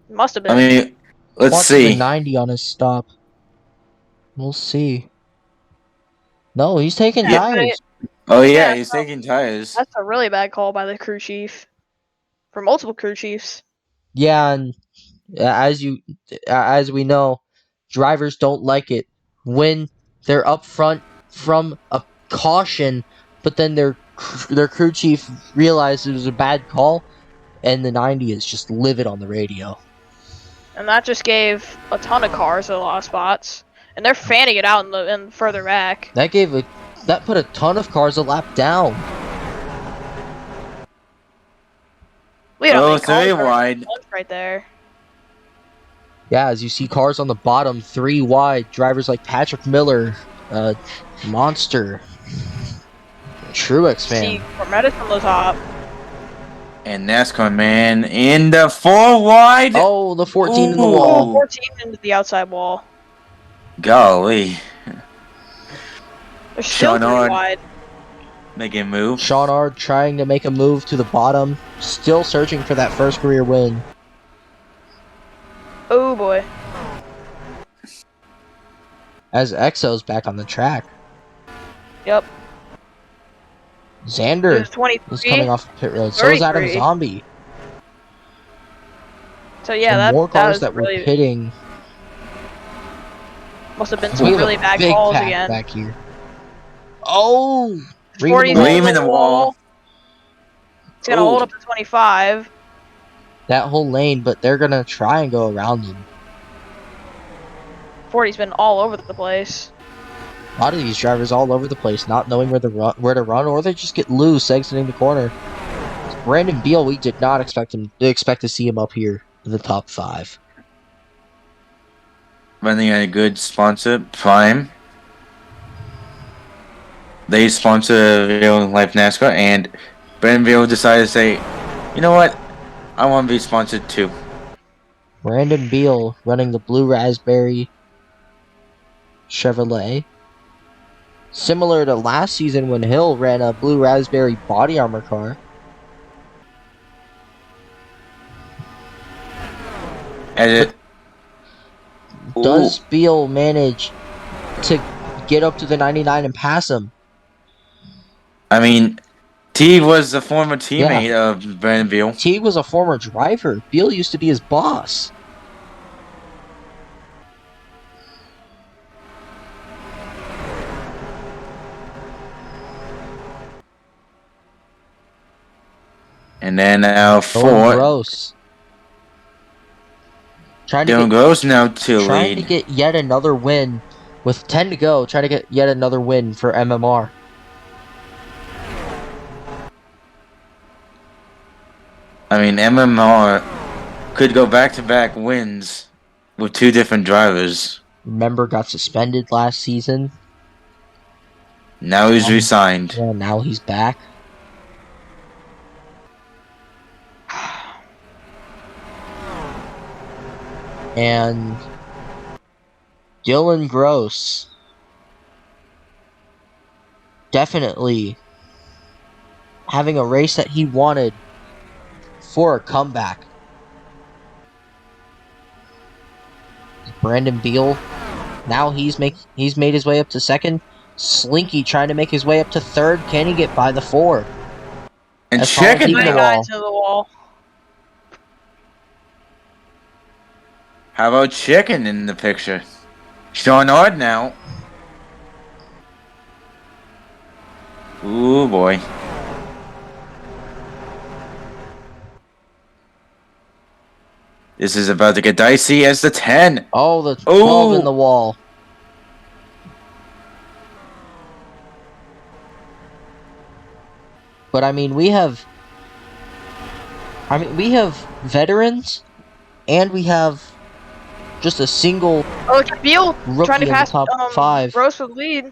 [SPEAKER 2] Must have been.
[SPEAKER 4] I mean, let's
[SPEAKER 1] Watch the
[SPEAKER 4] see.
[SPEAKER 1] 90 on his stop. We'll see. No, he's taking
[SPEAKER 4] Yeah.
[SPEAKER 1] tires.
[SPEAKER 4] Oh yeah,
[SPEAKER 2] Yeah,
[SPEAKER 4] he's taking tires.
[SPEAKER 2] That's a really bad call by the crew chief. For multiple crew chiefs.
[SPEAKER 1] Yeah, and as we know, drivers don't like it when they're up front from a caution, but then their crew chief realized it was a bad call, and the 90 is just livid on the radio.
[SPEAKER 2] And that just gave a ton of cars a lot of spots. And they're fanning it out in further back.
[SPEAKER 1] That put a ton of cars a lap down.
[SPEAKER 2] We don't
[SPEAKER 4] Oh,
[SPEAKER 2] make cars
[SPEAKER 4] 3
[SPEAKER 2] are
[SPEAKER 4] wide.
[SPEAKER 2] right there.
[SPEAKER 1] Yeah, as you see cars on the bottom, 3 wide. Drivers like Patrick Miller, Monster, Truex,
[SPEAKER 2] See,
[SPEAKER 1] man.
[SPEAKER 2] Cormetta's from the top.
[SPEAKER 4] And NASCAR man in the 4 wide.
[SPEAKER 1] Oh, the 14 in the
[SPEAKER 4] Ooh.
[SPEAKER 1] wall.
[SPEAKER 2] Oh, 14 into the outside wall.
[SPEAKER 4] Golly,
[SPEAKER 2] They're still
[SPEAKER 4] Sean
[SPEAKER 2] 3
[SPEAKER 4] Ard.
[SPEAKER 2] wide.
[SPEAKER 4] making a move.
[SPEAKER 1] Sean Ard trying to make a move to the bottom, still searching for that first career win.
[SPEAKER 2] Oh boy.
[SPEAKER 1] As Exo's back on the track.
[SPEAKER 2] Yep.
[SPEAKER 1] Xander
[SPEAKER 2] There's 23.
[SPEAKER 1] is coming off the pit road. So is Adam
[SPEAKER 2] 33.
[SPEAKER 1] Zombie.
[SPEAKER 2] So yeah,
[SPEAKER 1] Some more
[SPEAKER 2] that
[SPEAKER 1] cars
[SPEAKER 2] was
[SPEAKER 1] that were
[SPEAKER 2] really
[SPEAKER 1] pitting.
[SPEAKER 2] must have been
[SPEAKER 1] We
[SPEAKER 2] some
[SPEAKER 1] have
[SPEAKER 2] really
[SPEAKER 1] a
[SPEAKER 2] bad
[SPEAKER 1] big
[SPEAKER 2] calls
[SPEAKER 1] pack
[SPEAKER 2] again.
[SPEAKER 1] back here. Oh!
[SPEAKER 2] 40's
[SPEAKER 4] Ream
[SPEAKER 2] over
[SPEAKER 4] in the wall.
[SPEAKER 2] It's gonna
[SPEAKER 4] Ooh.
[SPEAKER 2] hold up to 25.
[SPEAKER 1] That whole lane, but they're gonna try and go around him.
[SPEAKER 2] 40's been all over the place.
[SPEAKER 1] A lot of these drivers all over the place, not knowing where to run, or they just get loose exiting the corner. Brandon Beal, we did not expect to see him up here in the top 5.
[SPEAKER 4] Running a good sponsor, Prime. They sponsor Real Life NASCAR, and Brandon Beal decided to say, you know what? I want to be sponsored too.
[SPEAKER 1] Brandon Beal running the Blue Raspberry Chevrolet. Similar to last season when Hill ran a Blue Raspberry Bodyarmor car.
[SPEAKER 4] And
[SPEAKER 1] Does Beal manage to get up to the 99 and pass him?
[SPEAKER 4] I mean, T was a former teammate of Brandon Beal.
[SPEAKER 1] Teague was a former driver. Beal used to be his boss.
[SPEAKER 4] And then now
[SPEAKER 1] Dylan
[SPEAKER 4] 4.
[SPEAKER 1] Gross.
[SPEAKER 4] Dylan Gross now to
[SPEAKER 1] Trying to
[SPEAKER 4] lead.
[SPEAKER 1] get yet another win. With 10 to go, trying to get yet another win for MMR.
[SPEAKER 4] I mean, MMR could go back-to-back wins with 2 different drivers.
[SPEAKER 1] Remember, got suspended last season.
[SPEAKER 4] Now he's resigned.
[SPEAKER 1] Yeah, now he's back. And Dylan Gross definitely having a race that he wanted for a comeback. Brandon Beal, now he's made his way up to second. Slinky trying to make his way up to third. Can he get by the 4?
[SPEAKER 4] And
[SPEAKER 1] That's
[SPEAKER 4] Chicken
[SPEAKER 1] all
[SPEAKER 2] He
[SPEAKER 1] the
[SPEAKER 2] got
[SPEAKER 1] wall.
[SPEAKER 2] into the wall.
[SPEAKER 4] How about Chicken in the picture? Sean Hard now. Ooh, boy. This is about to get dicey as the 10.
[SPEAKER 1] Oh, the 12 in the wall. But I mean, we have veterans, and we have just a single
[SPEAKER 2] Oh, it's Beal
[SPEAKER 1] rookie
[SPEAKER 2] trying to
[SPEAKER 1] in the
[SPEAKER 2] pass
[SPEAKER 1] top 5.
[SPEAKER 2] Gross with lead.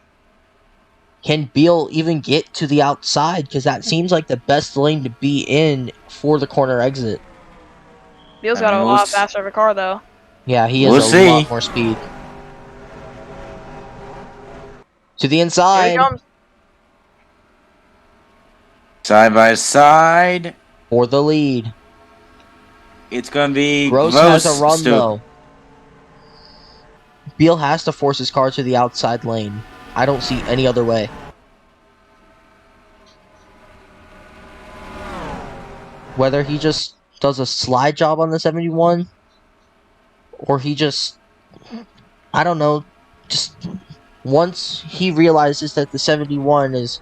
[SPEAKER 1] Can Beal even get to the outside? Because that seems like the best lane to be in for the corner exit.
[SPEAKER 2] Beal's got a lot faster of a car, though.
[SPEAKER 1] Yeah, he has a lot more speed. To the
[SPEAKER 2] Here
[SPEAKER 1] inside.
[SPEAKER 2] he comes.
[SPEAKER 4] Side by side.
[SPEAKER 1] For the lead.
[SPEAKER 4] It's going to be
[SPEAKER 1] Gross has a run, though. Beal has to force his car to the outside lane. I don't see any other way. Whether he just does a slide job on the 71, or he just, I don't know, just once he realizes that the 71 is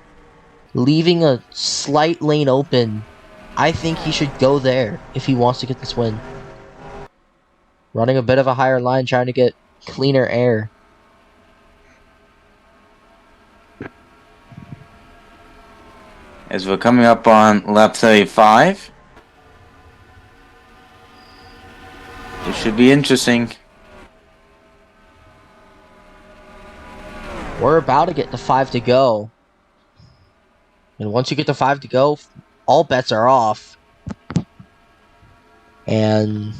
[SPEAKER 1] leaving a slight lane open, I think he should go there if he wants to get this win. Running a bit of a higher line, trying to get cleaner air.
[SPEAKER 4] As we're coming up on lap 35. It should be interesting.
[SPEAKER 1] We're about to get to 5 to go. And once you get to 5 to go, all bets are off. And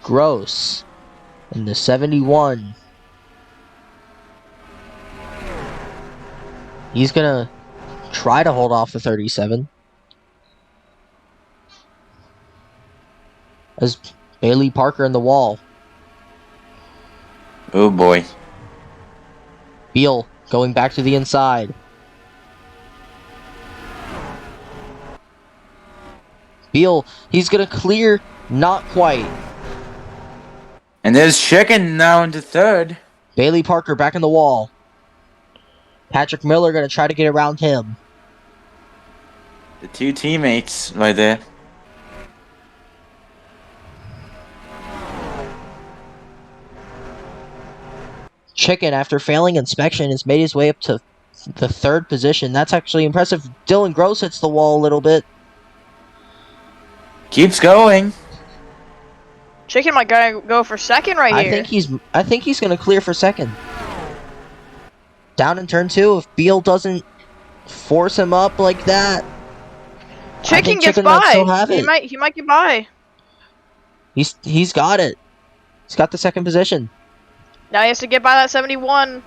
[SPEAKER 1] Gross in the 71. He's gonna try to hold off the 37. As Bailey Parker in the wall.
[SPEAKER 4] Oh boy.
[SPEAKER 1] Beal going back to the inside. Beal, he's gonna clear, not quite.
[SPEAKER 4] And there's Chicken now into third.
[SPEAKER 1] Bailey Parker back in the wall. Patrick Miller gonna try to get around him.
[SPEAKER 4] The 2 teammates right there.
[SPEAKER 1] Chicken, after failing inspection, has made his way up to the 3rd position. That's actually impressive. Dylan Gross hits the wall a little bit.
[SPEAKER 4] Keeps going.
[SPEAKER 2] Chicken might go for second here.
[SPEAKER 1] I think he's gonna clear for second. Down in turn 2, if Beal doesn't force him up like that.
[SPEAKER 2] Chicken gets by. He might get by.
[SPEAKER 1] He's got it. He's got the 2nd position.
[SPEAKER 2] Now he has to get by that 71.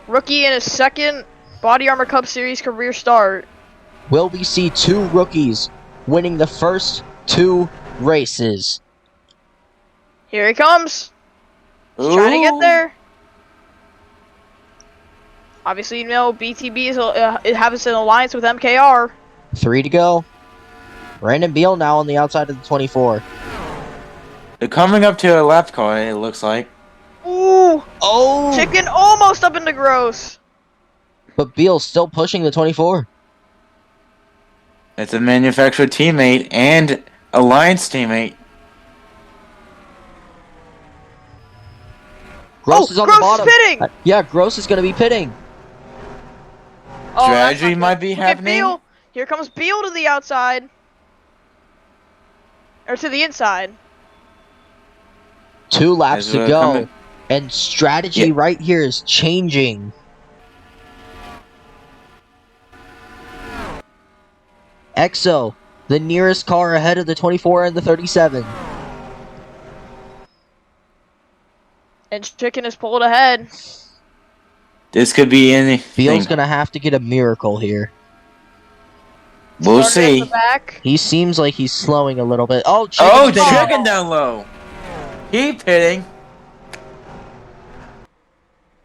[SPEAKER 2] Rookie in his 2nd Bodyarmor Cup Series career start.
[SPEAKER 1] Will we see 2 rookies winning the first 2 races?
[SPEAKER 2] Here he comes. He's trying to get there. Obviously, you know, BTB is it has an alliance with MKR.
[SPEAKER 1] 3 to go. Brandon Beal now on the outside of the 24.
[SPEAKER 4] They're coming up to a lap car, it looks like.
[SPEAKER 2] Ooh!
[SPEAKER 1] Oh!
[SPEAKER 2] Chicken almost up into Gross.
[SPEAKER 1] But Beal's still pushing the 24.
[SPEAKER 4] It's a manufacturer teammate and Alliance teammate.
[SPEAKER 1] Gross is on the
[SPEAKER 2] Gross is
[SPEAKER 1] bottom.
[SPEAKER 2] pitting!
[SPEAKER 1] Yeah, Gross is going to be pitting.
[SPEAKER 2] Oh, that's
[SPEAKER 4] Strategy
[SPEAKER 2] not
[SPEAKER 4] might
[SPEAKER 2] good.
[SPEAKER 4] be
[SPEAKER 2] Look at
[SPEAKER 4] happening.
[SPEAKER 2] Beal. Here comes Beal to the outside. Or to the inside.
[SPEAKER 1] 2 laps
[SPEAKER 4] As
[SPEAKER 1] to
[SPEAKER 4] we're
[SPEAKER 1] go.
[SPEAKER 4] coming-
[SPEAKER 1] And strategy
[SPEAKER 4] Yeah.
[SPEAKER 1] right here is changing. EXO, the nearest car ahead of the 24 and the 37.
[SPEAKER 2] And Chicken is pulled ahead.
[SPEAKER 4] This could be anything.
[SPEAKER 1] Beal's going to have to get a miracle here.
[SPEAKER 4] We'll
[SPEAKER 2] Started at
[SPEAKER 4] see.
[SPEAKER 2] the back.
[SPEAKER 1] He seems like he's slowing a little bit. Oh, Chicken's
[SPEAKER 4] Oh,
[SPEAKER 1] pitting.
[SPEAKER 4] Chicken down low. He pitting.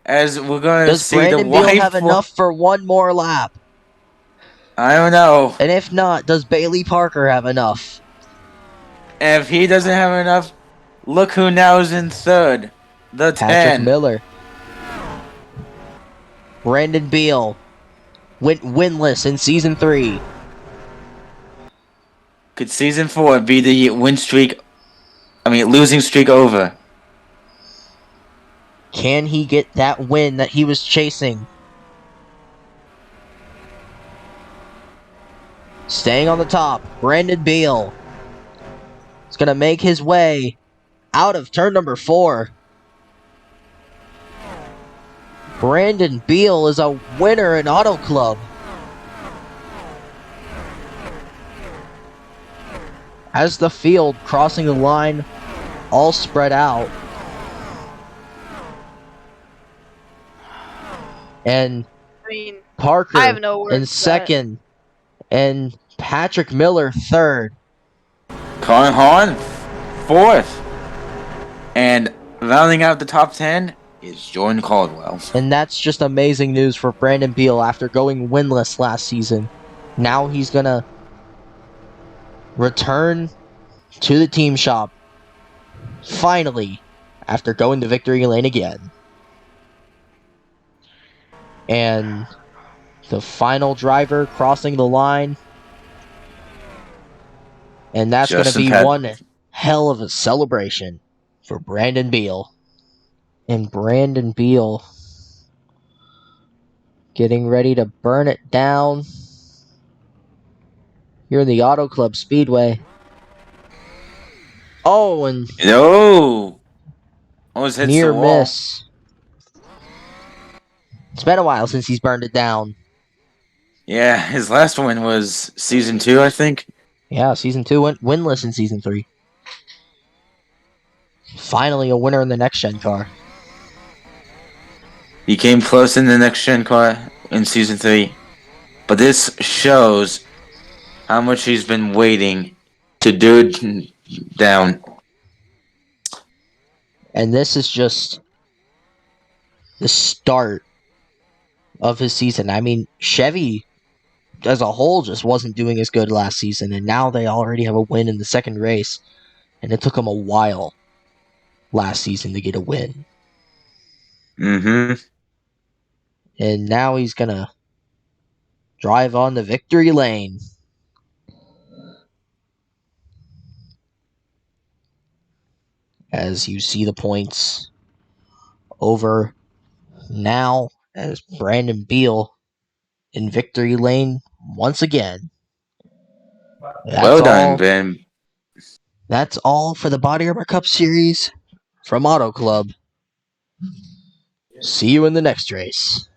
[SPEAKER 4] As we're going to
[SPEAKER 1] Does
[SPEAKER 4] see the
[SPEAKER 1] Brandon Beal
[SPEAKER 4] white
[SPEAKER 1] have
[SPEAKER 4] flag.
[SPEAKER 1] enough for one more lap?
[SPEAKER 4] I don't know.
[SPEAKER 1] And if not, does Bailey Parker have enough?
[SPEAKER 4] If he doesn't have enough, look who now is in third. The
[SPEAKER 1] Patrick
[SPEAKER 4] 10.
[SPEAKER 1] Miller. Brandon Beal went winless in Season 3.
[SPEAKER 4] Could Season 4 be the losing streak over?
[SPEAKER 1] Can he get that win that he was chasing? Staying on the top, Brandon Beal is going to make his way out of turn number 4. Brandon Beal is a winner in Auto Club. As the field crossing the line, all spread out. And
[SPEAKER 2] I mean,
[SPEAKER 1] Parker
[SPEAKER 2] I have no words
[SPEAKER 1] in
[SPEAKER 2] for that.
[SPEAKER 1] second. And Patrick Miller third.
[SPEAKER 4] Colin Hahn, fourth. And rounding out the top 10 is Jordan Caldwell.
[SPEAKER 1] And that's just amazing news for Brandon Beal after going winless last season. Now he's going to return to the team shop. Finally, after going to victory lane again. And the final driver crossing the line. And that's going to
[SPEAKER 4] Justin
[SPEAKER 1] be
[SPEAKER 4] Pat-
[SPEAKER 1] one hell of a celebration for Brandon Beal. And Brandon Beal getting ready to burn it down here in the Auto Club Speedway. Oh, and
[SPEAKER 4] No! Almost hits
[SPEAKER 1] near
[SPEAKER 4] the wall.
[SPEAKER 1] miss. It's been a while since he's burned it down.
[SPEAKER 4] Yeah, his last one was Season 2, I think.
[SPEAKER 1] Yeah, Season 2 went winless in Season 3. Finally a winner in the next-gen car.
[SPEAKER 4] He came close in the next gen car in Season 3. But this shows how much he's been waiting to do it down.
[SPEAKER 1] And this is just the start of his season. I mean, Chevy as a whole just wasn't doing as good last season, and now they already have a win in the second race. And it took him a while last season to get a win.
[SPEAKER 4] Mm-hmm.
[SPEAKER 1] And now he's going to drive on the victory lane. As you see the points over now as Brandon Beal in victory lane once again.
[SPEAKER 4] Well done, Ben.
[SPEAKER 1] That's all for the Bodyarmor Cup Series from Auto Club. See you in the next race.